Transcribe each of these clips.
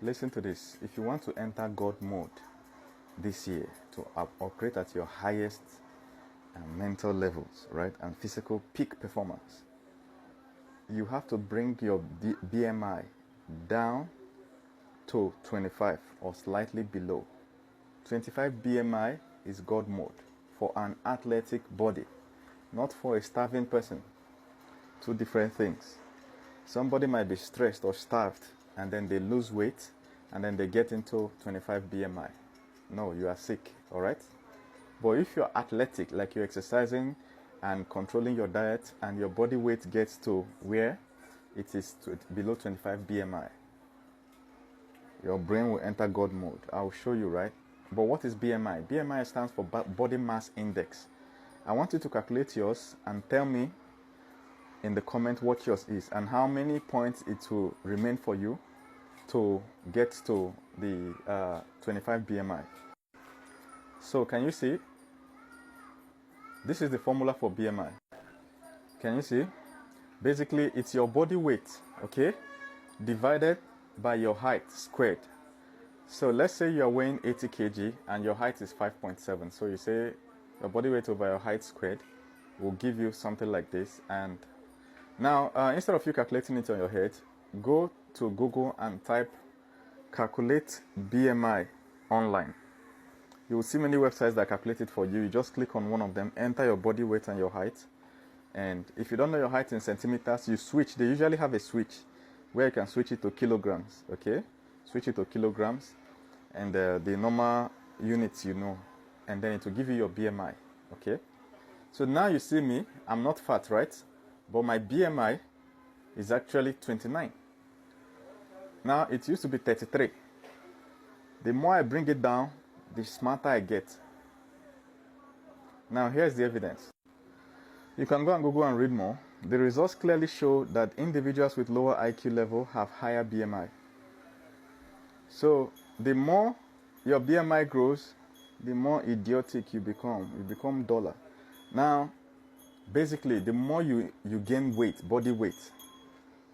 Listen to this. If you want to enter God mode this year to operate at your highest mental levels, right, and physical peak performance, you have to bring your BMI down to 25 or slightly below. 25 BMI is God mode for an athletic body, not for a starving person. Two different things. Somebody might be stressed or starved and then they lose weight and then they get into 25 BMI. No, you are sick, all right? But if you're athletic, like you're exercising and controlling your diet and your body weight gets to where it is below 25 BMI, your brain will enter God mode. I'll show you, right? But what is BMI? BMI stands for body mass index. I want you to calculate yours and tell me in the comment what yours is and how many points it will remain for you to get to the 25 BMI. So can you see? This is the formula for BMI. Can you see? Basically, it's your body weight, okay, divided by your height squared. So let's say you're weighing 80 kg and your height is 5.7. So you say your body weight over your height squared will give you something like this. And now, instead of you calculating it on your head, go to Google and type calculate BMI online. You will see many websites that calculate it for you. You just click on one of them, enter your body weight and your height. And if you don't know your height in centimeters, you switch. They usually have a switch where you can switch it to kilograms, okay? Switch it to kilograms and the normal units you know. And then it will give you your BMI, okay? So now you see me, I'm not fat, right? But my BMI is actually 29. Now it used to be 33. The more I bring it down, the smarter I get. Now here's the evidence. You can go and Google and read more. The results clearly show that individuals with lower IQ level have higher BMI. So the more your BMI grows, the more idiotic you become. You become duller. Now, basically, the more you gain weight, body weight,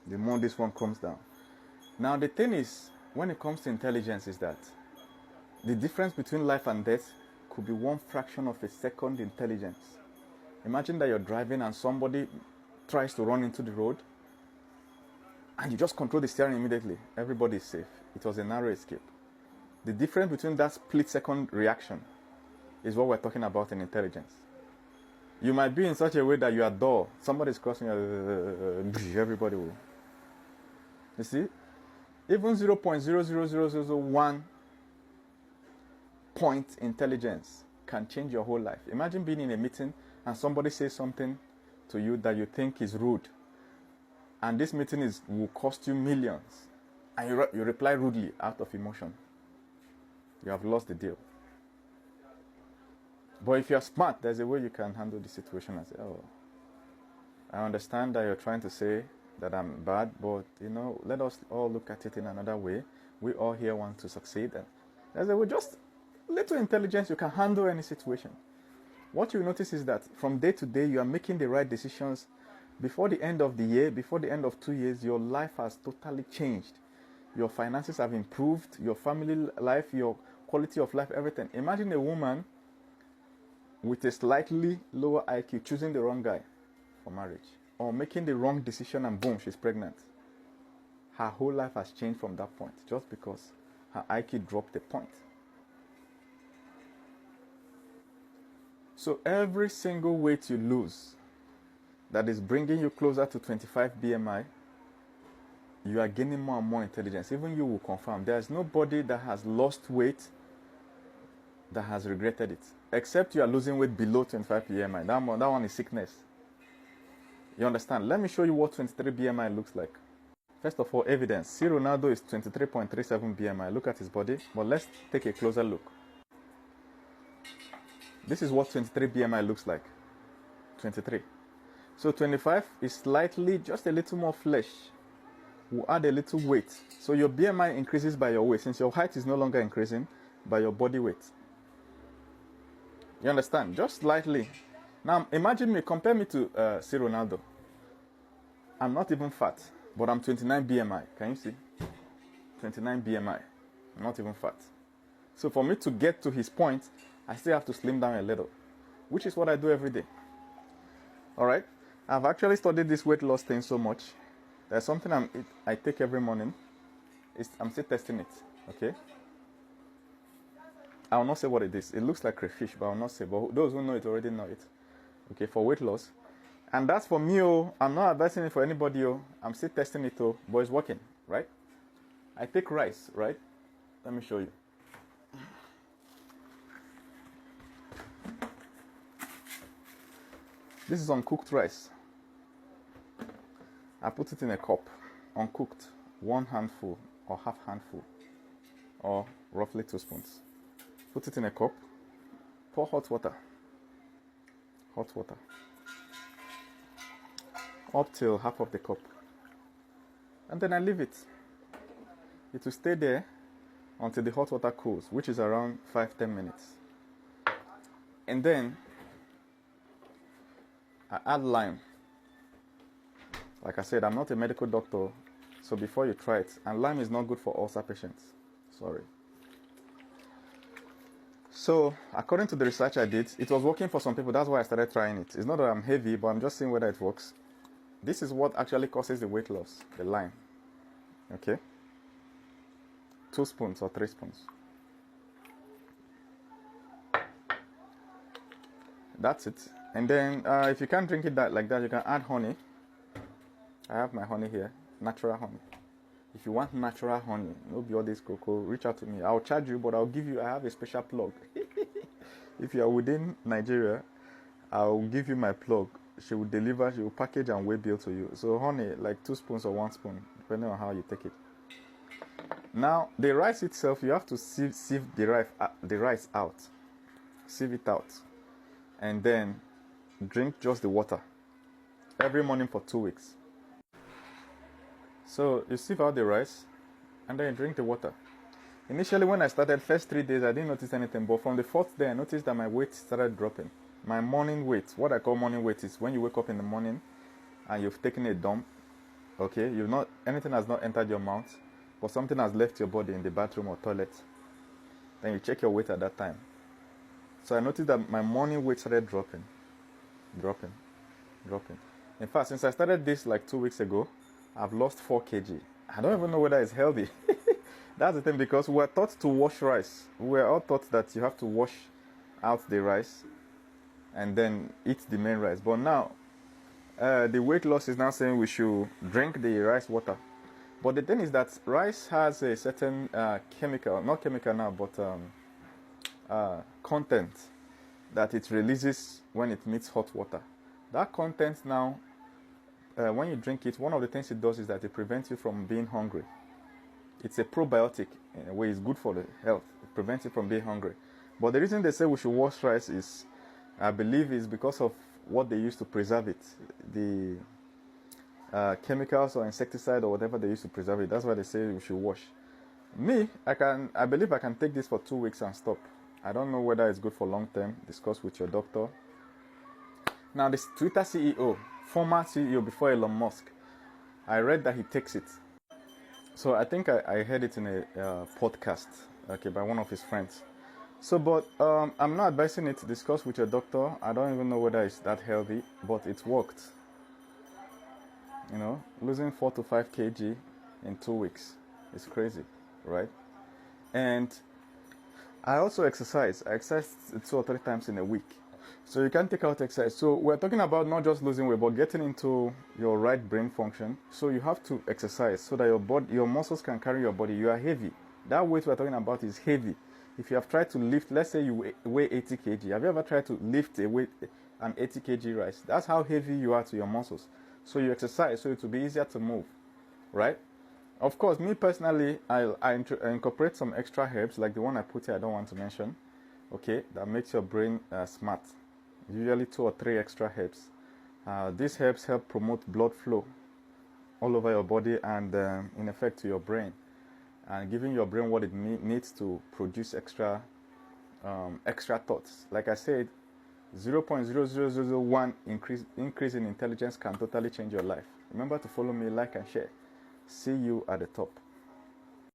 the more this one comes down. Now the thing is, when it comes to intelligence, is that the difference between life and death could be one fraction of a second intelligence. Imagine that you're driving and somebody tries to run into the road and you just control the steering immediately. Everybody is safe. It was a narrow escape. The difference between that split second reaction is what we're talking about in intelligence. You might be in such a way that you are dull. Somebody's crossing, everybody will. You see? Even 0.00001 point intelligence can change your whole life. Imagine being in a meeting and somebody says something to you that you think is rude. And this meeting will cost you millions. And you reply rudely out of emotion. You have lost the deal. But if you're smart, there's a way you can handle the situation and say, oh, I understand that you're trying to say that I'm bad, but, let us all look at it in another way. We all here want to succeed. And there's a way, just little intelligence, you can handle any situation. What you notice is that from day to day, you are making the right decisions. Before the end of the year, before the end of 2 years, your life has totally changed. Your finances have improved, your family life, your quality of life, everything. Imagine a woman with a slightly lower IQ choosing the wrong guy for marriage, or making the wrong decision and boom, she's pregnant. Her whole life has changed from that point just because her IQ dropped a point. So every single weight you lose that is bringing you closer to 25 BMI, you are gaining more and more intelligence. Even you will confirm. There is nobody that has lost weight that has regretted it, except you are losing weight below 25 BMI. That one is sickness. You understand? Let me show you what 23 BMI looks like. First of all, evidence. See, Ronaldo is 23.37 BMI. Look at his body. But let's take a closer look. This is what 23 BMI looks like. 23. So 25 is slightly, just a little more flesh. We'll add a little weight. So your BMI increases by your weight, since your height is no longer increasing, by your body weight. You understand? Just slightly. Now imagine me, compare me to C. Ronaldo. I'm not even fat, but I'm 29 BMI. Can you see? 29 BMI, not even fat. So for me to get to his point, I still have to slim down a little, which is what I do every day. All right? I've actually studied this weight loss thing so much. There's something I take every morning. I'm still testing it, okay? I will not say what it is. It looks like crayfish, but I will not say. But those who know it already know it, okay, for weight loss. And that's for me, I'm not advising it for anybody, I'm still testing it, but it's working, right? I take rice, right? Let me show you. This is uncooked rice. I put it in a cup, uncooked, 1 handful or half handful, or roughly 2 spoons. Put it in a cup, pour hot water, up till half of the cup, and then I leave it. It will stay there until the hot water cools, which is around 5-10 minutes. And then I add lime. Like I said, I'm not a medical doctor, so before you try it, and lime is not good for ulcer patients. Sorry. So, according to the research I did, it was working for some people. That's why I started trying it. It's not that I'm heavy, but I'm just seeing whether it works. This is what actually causes the weight loss, the lime. Okay? 2 spoons or 3 spoons. That's it. And then, if you can't drink it like that, you can add honey. I have my honey here, natural honey. If you want natural honey, no be all this cocoa, reach out to me. I'll charge you, but I have a special plug. If you are within Nigeria, I'll give you my plug. She will deliver, she will package and weigh bill to you. So honey, like 2 spoons or 1 spoon, depending on how you take it. Now, the rice itself, you have to sieve the rice out. Sieve it out. And then drink just the water. Every morning for 2 weeks. So you sieve out the rice and then you drink the water. Initially when I started, first 3 days, I didn't notice anything. But from the 4th day, I noticed that my weight started dropping. My morning weight, what I call morning weight, is when you wake up in the morning and you've taken a dump. Okay, anything has not entered your mouth, but something has left your body in the bathroom or toilet. Then you check your weight at that time. So I noticed that my morning weight started dropping. In fact, since I started this like 2 weeks ago, I've lost 4 kg. I don't even know whether it's healthy. That's the thing, because we're taught to wash rice. We're all taught that you have to wash out the rice and then eat the main rice. But now, the weight loss is now saying we should drink the rice water. But the thing is that rice has a certain chemical, not chemical now, but content that it releases when it meets hot water. That content now, when you drink it, one of the things it does is that it prevents you from being hungry. It's a probiotic, in a way. It's good for the health. It prevents you from being hungry. But the reason they say we should wash rice is, I believe, is because of what they use to preserve it. The chemicals or insecticide or whatever they use to preserve it. That's why they say we should wash. Me, I believe I can take this for 2 weeks and stop. I don't know whether it's good for long term. Discuss with your doctor. Now, this Twitter CEO, former CEO before Elon Musk, I read that he takes it. So I think I heard it in a podcast, okay, by one of his friends. So, but I'm not advising it. Discuss with your doctor. I don't even know whether it's that healthy, but it worked. You know, losing 4 to 5 kg in 2 weeks is crazy, right? And I also exercise. I exercise 2 or 3 times in a week. So you can take out exercise. So we're talking about not just losing weight, but getting into your right brain function. So you have to exercise so that your muscles can carry your body. You are heavy. That weight we're talking about is heavy. If you have tried to lift, let's say you weigh 80 kg. Have you ever tried to lift an 80 kg rice? That's how heavy you are to your muscles. So you exercise so it will be easier to move, right? Of course, me personally, I incorporate some extra herbs, like the one I put here, I don't want to mention, okay, that makes your brain smart. Usually 2 or 3 extra herbs. These herbs help promote blood flow all over your body and in effect to your brain, and giving your brain what it needs to produce extra thoughts. Like I said, 0.0001 increase in intelligence can totally change your life. Remember to follow me, like and share. See you at the top.